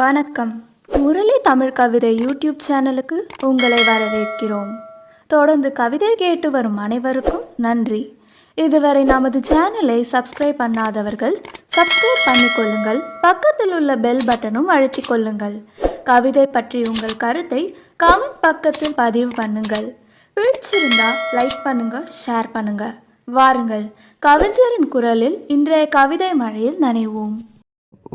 வணக்கம். முரளி தமிழ் கவிதை யூடியூப் சேனலுக்கு உங்களை வரவேற்கிறோம். தொடர்ந்து கவிதை கேட்டு வரும் அனைவருக்கும் நன்றி. இதுவரை நமது சேனலை சப்ஸ்கிரைப் பண்ணாதவர்கள் சப்ஸ்கிரைப் பண்ணிக்கொள்ளுங்கள். பக்கத்தில் உள்ள பெல் பட்டனும் அழுத்திக் கொள்ளுங்கள். கவிதை பற்றி உங்கள் கருத்தை கமெண்ட் பக்கத்தில் பதிவு பண்ணுங்கள். பிடிச்சிருந்தா லைக் பண்ணுங்க, ஷேர் பண்ணுங்க. வாருங்கள், கவிஞரின் குரலில் இன்றைய கவிதை மழையில் நனைவோம்.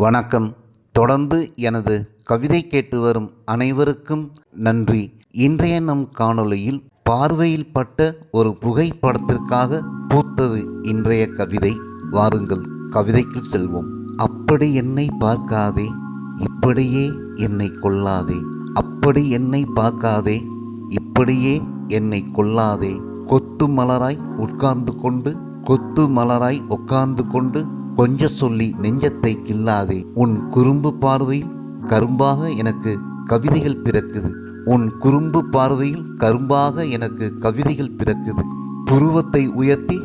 வணக்கம். தொடர்ந்து எனது கவிதை கேட்டு வரும் அனைவருக்கும் நன்றி. இன்றைய நம் காணொளியில் பார்வையில் பட்ட ஒரு புகைப்படத்திற்காக பூத்தது இன்றைய கவிதை. வாருங்கள், கவிதைக்கு செல்வோம். அப்படி என்னை பார்க்காதே, இப்படியே என்னை கொல்லாதே. அப்படி என்னை பார்க்காதே, இப்படியே என்னை கொல்லாதே. கொத்து மலராய் உட்கார்ந்து கொண்டு, கொத்து மலராய் உட்கார்ந்து கொண்டு கொஞ்ச சொல்லி நெஞ்சத்தை கில்லாதே. உன் குறும்பு பார்வையில் கரும்பாக எனக்கு கவிதைகள் பிறக்குது. உன் குறும்பு பார்வையில் கரும்பாக எனக்கு கவிதைகள் பிறக்குது. புருவத்தை உயர்த்தி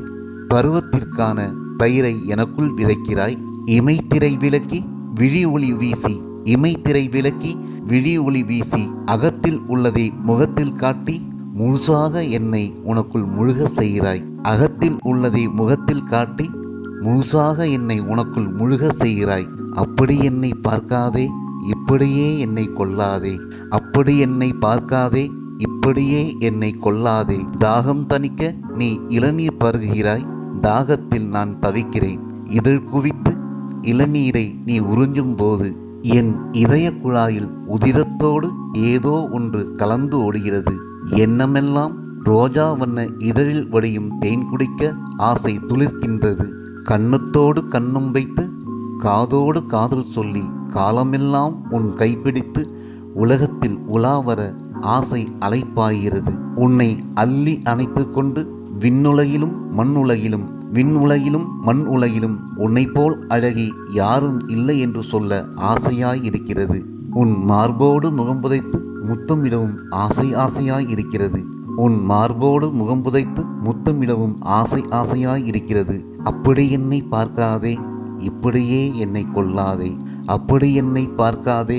பருவத்திற்கான பயிரை எனக்குள் விதைக்கிறாய். இமைத்திரை விலக்கி விழி ஒளி வீசி, இமைத்திரை விலக்கி விழி ஒளி வீசி அகத்தில் உள்ளதை முகத்தில் காட்டி முழுசாக என்னை உனக்குள் முழுக செய்கிறாய். அகத்தில் உள்ளதை முகத்தில் காட்டி முழுசாக என்னை உனக்குள் முழுக செய்கிறாய். அப்படி என்னை பார்க்காதே, இப்படியே என்னை கொல்லாதே. அப்படி என்னை பார்க்காதே, இப்படியே என்னை கொல்லாதே. தாகம் தணிக்க நீ இளநீர் பருகுகிறாய். தாகத்தில் நான் தவிக்கிறேன். இதழ் குவித்து இளநீரை நீ உறிஞ்சும் போது என் இதய குழாயில் உதிரத்தோடு ஏதோ ஒன்று கலந்து ஓடுகிறது. எண்ணமெல்லாம் ரோஜா வண்ண இதழில் வடியும் தேன் குடிக்க ஆசை துளிர்க்கின்றது. கண்ணத்தோடு கண்ணும் வைத்து காதோடு காதல் சொல்லி காலமெல்லாம் உன் கைப்பிடித்து உலகத்தில் உலாவர ஆசை அலைப்பாகிறது. உன்னை அள்ளி அணைத்து கொண்டு விண்ணுலகிலும் மண்ணுலகிலும், விண்ணுலகிலும் மண் உலகிலும் உன்னை போல் அழகி யாரும் இல்லை என்று சொல்ல ஆசையாய் இருக்கிறது. உன் மார்போடு முகம் புதைத்து முத்தமிடவும் ஆசை ஆசையாய் இருக்கிறது. உன் மார்போடு முகம் புதைத்து முத்தமிடவும் ஆசை ஆசையாய் இருக்கிறது. அப்படி என்னை பார்க்காதே, இப்படியே என்னை கொல்லாதே. அப்படி என்னை பார்க்காதே,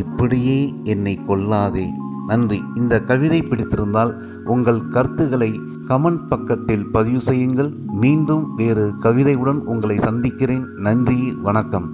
இப்படியே என்னை கொல்லாதே. நன்றி. இந்த கவிதை பிடித்திருந்தால் உங்கள் கருத்துக்களை கமெண்ட் பக்கத்தில் பதிவு செய்யுங்கள். மீண்டும் வேறு கவிதையுடன் உங்களை சந்திக்கிறேன். நன்றி, வணக்கம்.